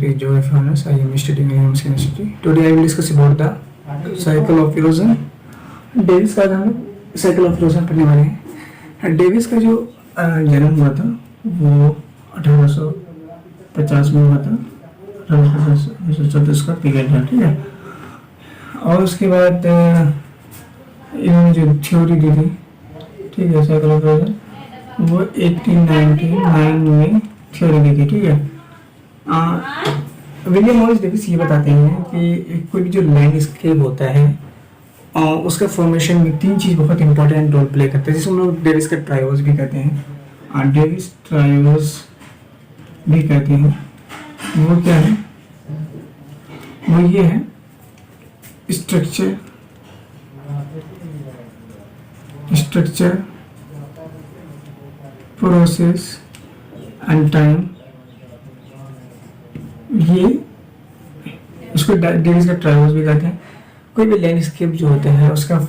is Joy Furness. I am studying in MSc University. Today I will discuss about the cycle of erosion. Davis का हम cycle of erosion पढ़ने वाले हैं। Davis का जो जन्म हुआ था वो 1850 में हुआ था। 1834 का पीरियड था, ठीक है। और उसके बाद इन्होंने जो थ्योरी दी थी, ठीक है, साइकिल ऑफ इरोजन, वो 1899 में थ्योरी दी थी, ठीक है। विलियम मॉरिस डेविस ये बताते हैं कि कोई भी जो लैंडस्केप होता है उसका फॉर्मेशन में तीन चीज़ बहुत इंपॉर्टेंट रोल प्ले करते हैं, जिसे हम लोग डेविस का ट्रायोस भी कहते हैं। डेविस ट्रायोस भी कहते हैं। वो क्या है? वो ये है, स्ट्रक्चर, प्रोसेस एंड टाइम। ये उसको डेविस का ट्रायोस भी कहते हैं। कोई भी लैंडस्केप जो होता है उसका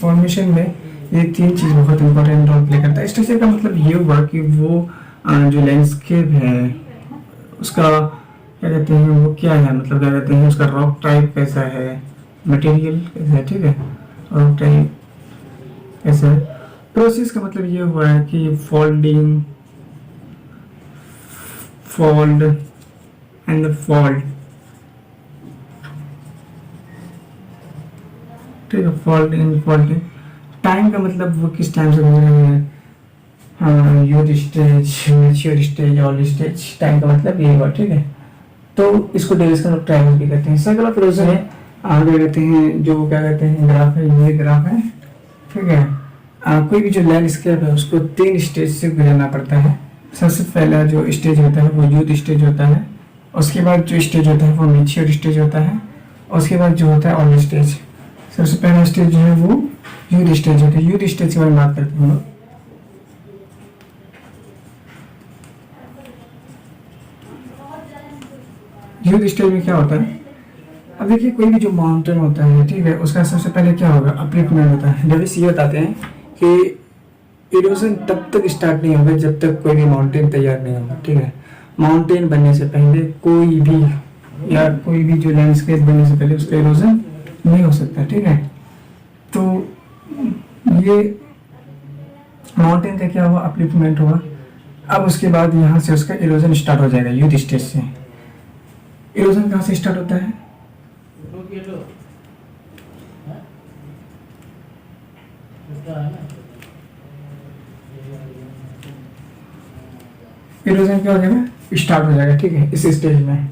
फॉर्मेशन में ये तीन चीज़ बहुत इंपॉर्टेंट रोल प्ले करता है। स्ट्रक्चर का मतलब ये हुआ कि वो जो लैंडस्केप है उसका क्या कहते हैं, वो क्या है, मतलब क्या कहते हैं, उसका रॉक टाइप कैसा है, मटेरियल कैसा है, ठीक है, रॉक टाइप कैसा है। प्रोसेस का मतलब ये हुआ है कि फोल्ड एंड फॉल्ट, ठीक है, फोल्डिंग। टाइम का मतलब वो किस टाइम से गुजरे हैं, youth stage, mature stage, old stage. Time का मतलब ये हुआ, ठीक है। तो इसको डेविस का ट्रायंगल भी कहते हैं। साइकिल ऑफ इरोजन है आगे कहते हैं, जो क्या कहते हैं, ग्राफ है, ये ग्राफ है, ठीक है। कोई भी जो लैंडस्केप है उसको तीन स्टेज से गुजरना पड़ता है। सबसे पहला जो स्टेज होता है वो यूथ स्टेज होता है। उसके बाद जो स्टेज होता है वो मैच्योर स्टेज होता है। उसके बाद जो होता है ओल्ड स्टेज। सबसे पहला स्टेज जो है वो यूथ स्टेज होता है। यूथ स्टेज के बारे में बात करते हैं। यूथ स्टेज में क्या होता है? अब देखिए, कोई भी जो माउंटेन होता है, ठीक है, उसका सबसे पहले क्या होगा, अपलिफ्टमेंट होता है। डेविस ये बताते हैं कि इरोजन तब तक स्टार्ट नहीं होगा जब तक कोई भी माउंटेन तैयार नहीं होगा, ठीक है। माउंटेन बनने से पहले कोई भी जो लैंडस्केप बनने से पहले उसका इरोजन नहीं हो सकता, ठीक है। तो ये माउंटेन का क्या हुआ, अपलिफ्टमेंट हुआ। अब उसके बाद यहाँ से उसका इरोजन स्टार्ट हो जाएगा यूथ स्टेज से। इरोजन कहाँ से स्टार्ट होता है? इरोजन क्या हो जाएगा, स्टार्ट हो जाएगा, ठीक है, इस स्टेज में।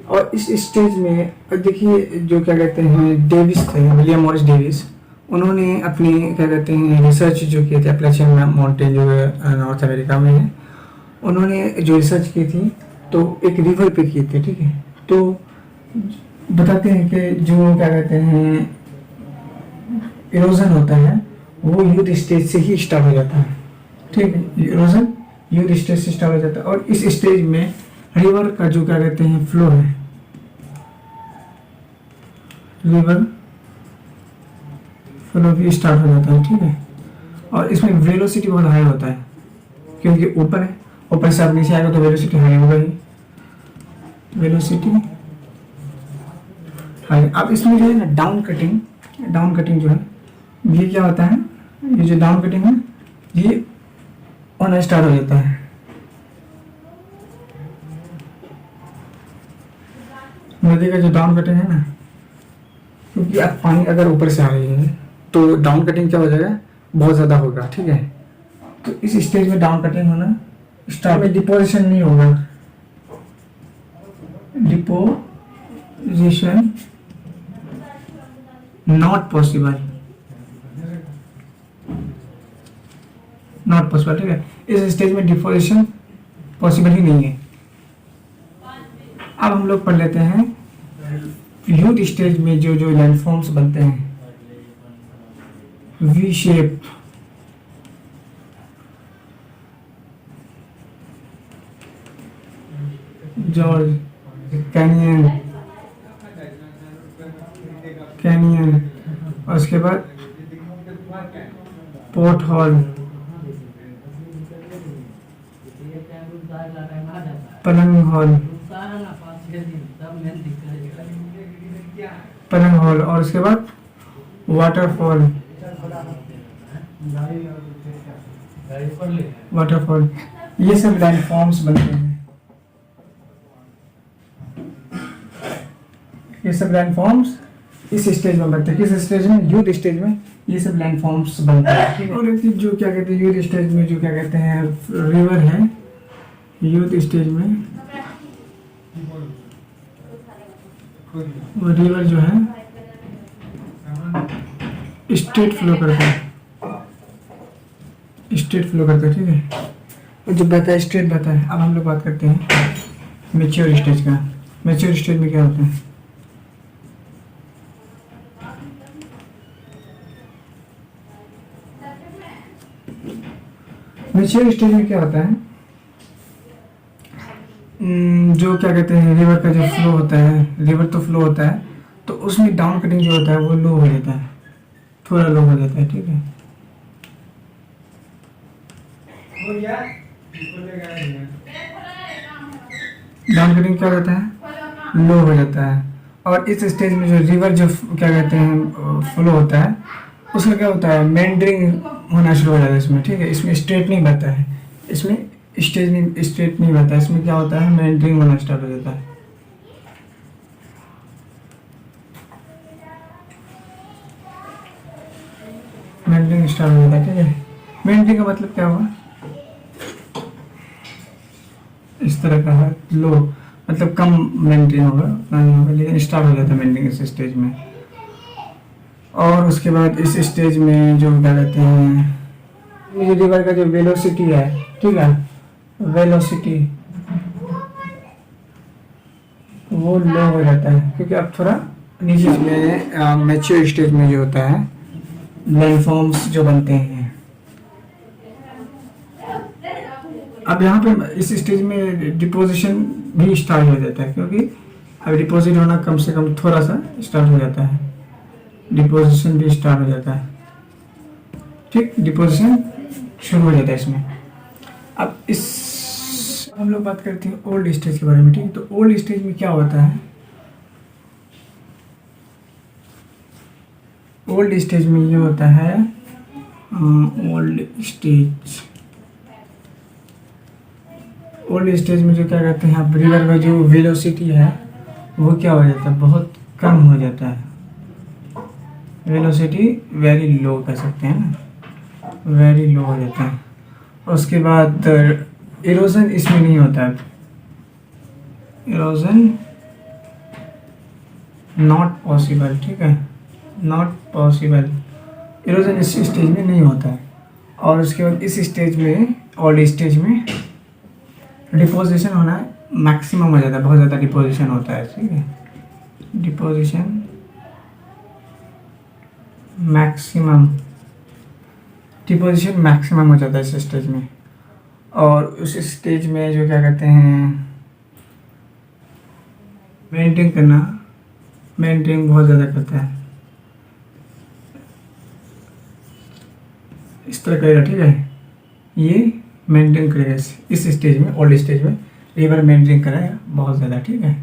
और इस स्टेज में देखिए, जो क्या कहते हैं, डेविस थे, विलियम मॉरिस डेविस, उन्होंने अपनी क्या कहते हैं रिसर्च जो की थी अपैलेचियन माउंटेन जो नॉर्थ अमेरिका में है, उन्होंने जो रिसर्च की थी तो एक रिवर पे की थी, ठीक है। तो बताते हैं कि जो क्या कहते हैं इरोजन होता है वो यूथ स्टेज से ही स्टार्ट हो जाता है, ठीक है। इरोजन यूथ स्टेज से स्टार्ट हो जाता है। और इस स्टेज में रिवर का जो क्या कहते हैं फ्लो है, रिवर फ्लो भी स्टार्ट हो जाता है, ठीक है। और इसमें वेलोसिटी बहुत हाई होता है क्योंकि ऊपर है, ऊपर से आप नीचे आएगा तो वेलोसिटी हाई होगा ही, वेलोसिटी हाई। अब इसमें जो है ना डाउन कटिंग जो है, ये क्या होता है, ये जो डाउन कटिंग है ये होना स्टार्ट हो जाता है। नदी का जो डाउन कटिंग है ना, क्योंकि अब पानी अगर ऊपर से आ रही है तो डाउन कटिंग क्या हो जाएगा, बहुत ज़्यादा होगा, ठीक है। तो इस स्टेज में डाउन कटिंग होना स्टार्ट में डिपोजिशन नहीं होगा, डिपोजिशन नॉट पॉसिबल, ठीक है। इस स्टेज में डिपोजिशन पॉसिबल ही नहीं है। अब हम लोग पढ़ लेते हैं यूथ स्टेज में जो लैंडफॉर्म्स बनते हैं, वी शेप, जॉर्ज, कैनियन, और उसके बाद पोर्ट हॉल, पलंग हॉल, पलंग हॉल, और उसके बाद वाटरफॉल, वाटरफॉल, ये सब लैंड फॉर्म्स बनते हैं। ये सब लैंड फॉर्म्स इस स्टेज में बनते हैं। किस स्टेज में? यूथ स्टेज में ये सब लैंड फॉर्म्स बनते हैं। और एक चीज जो क्या कहते हैं यूथ स्टेज में, जो क्या कहते हैं रिवर है यूथ स्टेज में, वो रिवर जो है स्ट्रेट फ्लो करता है, स्ट्रेट फ्लो करता है, ठीक है। और जो बहता है स्ट्रेट बहता है। अब हम लोग बात करते हैं मैच्योर स्टेज का। मैच्योर स्टेज में क्या होता है? मैच्योर स्टेज में क्या होता है? जो क्या कहते हैं रिवर का जो फ्लो होता है, रिवर तो फ्लो होता है, तो उसमें डाउन कटिंग जो होता है वो लो हो जाता है, थोड़ा लो हो जाता है, ठीक है। डाउन कटिंग क्या होता है? लो हो जाता है। और इस स्टेज में जो रिवर जो क्या कहते हैं फ्लो होता है, उसमें क्या होता है? मेंडरिंग होना शुरू हो जाता है इसमें, ठीक है। इसमें स्ट्रेट नहीं बहता है, इसमें स्ट्रेट नहीं बहता है, इसमें क्या होता है? मेंडरिंग होना स्टार्ट हो जाता है। मेंटरिंग स्टार्ट हो जाता है, ठीक है। मेंटरिंग का मतलब क्या हुआ? इस तरह का है लो, मतलब कम मेंटरिंग होगा, नहीं होगा, लेकिन स्टार्ट हो जाता है मेंटरिंग इस स्टेज में। और उसके बाद इस स्टेज में जो क्या कहते हैं, ये रिवर का जो वेलोसिटी है, ठीक है, वेलोसिटी वो लो हो जाता है, क्योंकि अब थोड़ा नीचे में मैच्योर स्टेज में जो होता है लैंडफॉर्म्स जो बनते हैं। अब यहाँ पे इस स्टेज में डिपोजिशन भी स्टार्ट हो जाता है, क्योंकि अब डिपोजिट होना कम से कम थोड़ा सा स्टार्ट हो जाता है, डिपोजिशन भी स्टार्ट हो जाता है, ठीक। डिपोजिशन शुरू हो जाता है इसमें। अब इस हम लोग बात करते हैं ओल्ड स्टेज के बारे में, ठीक। तो ओल्ड स्टेज में क्या होता है? ओल्ड स्टेज में ये होता है ओल्ड स्टेज, ओल्ड स्टेज में जो क्या कहते हैं, अब रिवर का जो वेलोसिटी है वो क्या हो जाता है? बहुत कम हो जाता है। वेलोसिटी वेरी लो कह सकते हैं ना, वेरी लो हो जाता है। उसके बाद इरोजन इसमें नहीं होता है, इरोजन नॉट पॉसिबल, ठीक है, नॉट पॉसिबल, इरोजन इस स्टेज में नहीं होता है। और उसके बाद इस स्टेज में, ओल्ड स्टेज में डिपोजिशन होना मैक्सिमम हो जाता है, बहुत ज़्यादा डिपोजिशन होता है, ठीक है। डिपोजिशन मैक्सिमम, डिपोजिशन मैक्सिमम हो जाता है इस स्टेज में। और उस स्टेज में जो क्या कहते हैं मेंटेन करना, मेंटेन बहुत ज़्यादा करता है, इस तरह करेगा, ठीक है। ये मेंटेन करेगा इस स्टेज में, ओल्ड स्टेज में रिवर मेंटेन करेगा बहुत ज़्यादा, ठीक है।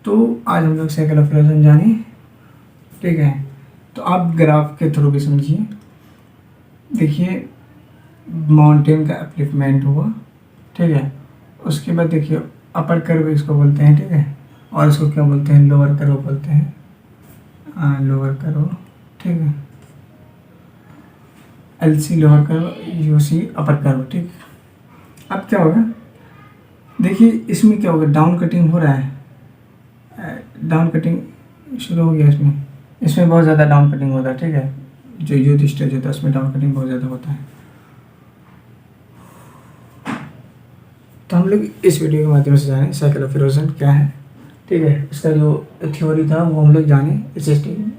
तो आज हम लोग साइकिल ऑफ इरोजन जाने, ठीक है। तो आप ग्राफ के थ्रू भी समझिए। देखिए माउंटेन का अपलिफ्टमेंट हुआ, ठीक है। उसके बाद देखिए अपर कर्व इसको बोलते हैं, ठीक है। और इसको क्या बोलते हैं? लोअर कर्व बोलते हैं, लोअर कर्व, ठीक है। LC lower curve, UC upper curve, ठीक। अब क्या होगा? देखिए इसमें क्या होगा? डाउन कटिंग हो रहा है, डाउन कटिंग शुरू हो गया इसमें बहुत ज़्यादा डाउन कटिंग होता है, ठीक है। जो यूथ स्टेज होता है उसमें डाउन कटिंग बहुत ज़्यादा होता है। तो हम लोग इस वीडियो के माध्यम से जाने साइकिल ऑफ इरोजन क्या है, ठीक है। इसका जो थ्योरी था वो हम लोग जाने इस स्टेज में।